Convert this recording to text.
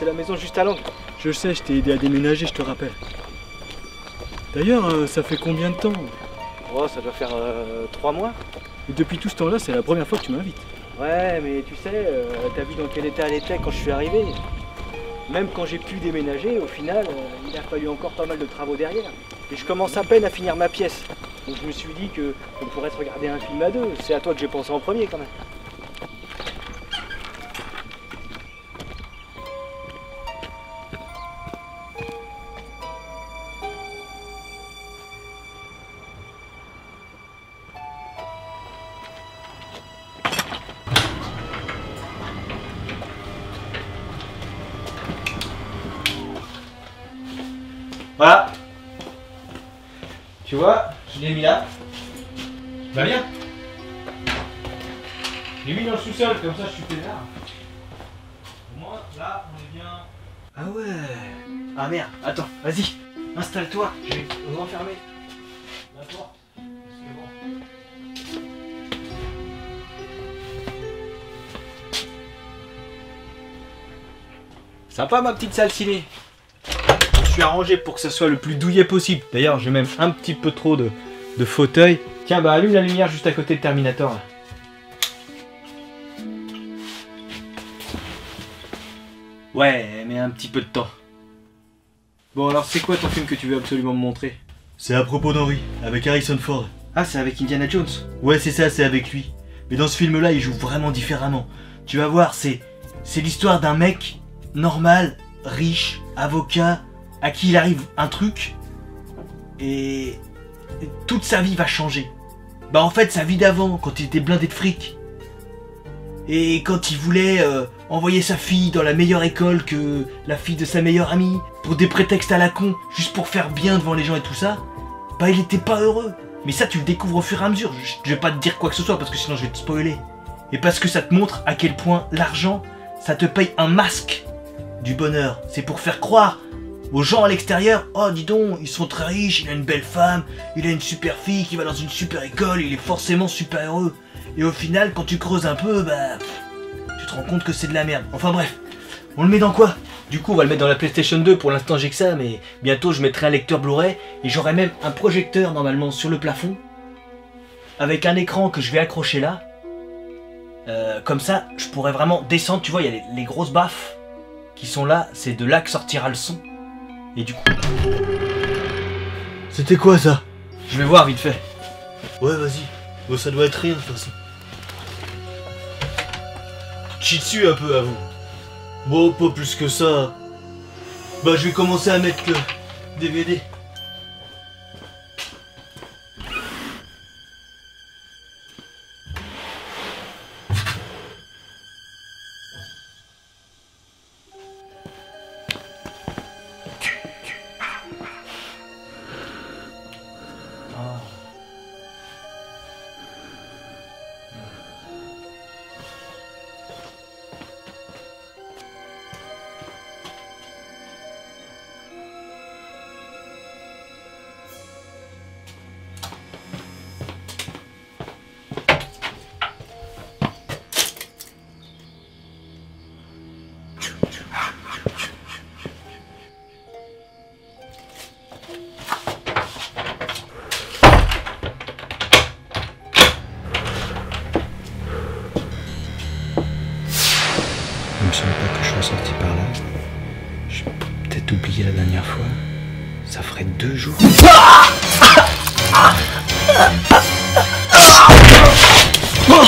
la maison juste à l'angle. Je sais, je t'ai aidé à déménager, je te rappelle. D'ailleurs, ça fait combien de temps? Oh, ça doit faire 3 mois. Et depuis tout ce temps-là, c'est la première fois que tu m'invites. Ouais, mais tu sais, t'as vu dans quel état elle était quand je suis arrivé. Même quand j'ai pu déménager, au final, il a fallu encore pas mal de travaux derrière. Et je commence à peine à finir ma pièce. Donc je me suis dit qu'on pourrait se regarder un film à deux. C'est à toi que j'ai pensé en premier quand même. Voilà. Tu vois, je l'ai mis là. Va bien. Je l'ai mis dans le sous-sol, comme ça je suis peinard. Au moins, là, on est bien. Ah ouais. Ah merde, attends, vas-y, installe-toi, je vais refermer la porte. Parce que bon. Sympa ma petite salle ciné. Je suis arrangé pour que ça soit le plus douillet possible. D'ailleurs, j'ai même un petit peu trop de fauteuil. Tiens, bah allume la lumière juste à côté de Terminator là. Ouais, mais un petit peu de temps. Bon, alors c'est quoi ton film que tu veux absolument me montrer? C'est à propos d'Henry, avec Harrison Ford. Ah, c'est avec Indiana Jones. Ouais, c'est ça, c'est avec lui. Mais dans ce film-là, il joue vraiment différemment. Tu vas voir, c'est l'histoire d'un mec normal, riche, avocat, à qui il arrive un truc, et toute sa vie va changer. Bah en fait, sa vie d'avant, quand il était blindé de fric, et quand il voulait envoyer sa fille dans la meilleure école que la fille de sa meilleure amie, pour des prétextes à la con, juste pour faire bien devant les gens et tout ça, bah il était pas heureux. Mais ça, tu le découvres au fur et à mesure. Je vais pas te dire quoi que ce soit, parce que sinon je vais te spoiler. Et parce que ça te montre à quel point l'argent, ça te paye un masque du bonheur. C'est pour faire croire aux gens à l'extérieur, oh dis donc, ils sont très riches, il a une belle femme, il a une super fille qui va dans une super école, il est forcément super heureux. Et au final, quand tu creuses un peu, bah, tu te rends compte que c'est de la merde. Enfin bref, on le met dans quoi? Du coup, on va le mettre dans la PlayStation 2, pour l'instant j'ai que ça, mais bientôt je mettrai un lecteur Blu-ray, et j'aurai même un projecteur normalement sur le plafond, avec un écran que je vais accrocher là. Comme ça, je pourrais vraiment descendre, tu vois, il y a les grosses baffes qui sont là, c'est de là que sortira le son. Et du coup... C'était quoi ça? Je vais voir vite fait. Ouais, vas-y. Bon, ça doit être rien de toute façon. Chie dessus un peu à vous. Bon, pas plus que ça. Bah, je vais commencer à mettre le DVD. Il me semble pas que je sois sorti par là. J'ai peut-être oublié la dernière fois. Ça ferait 2 jours. Oh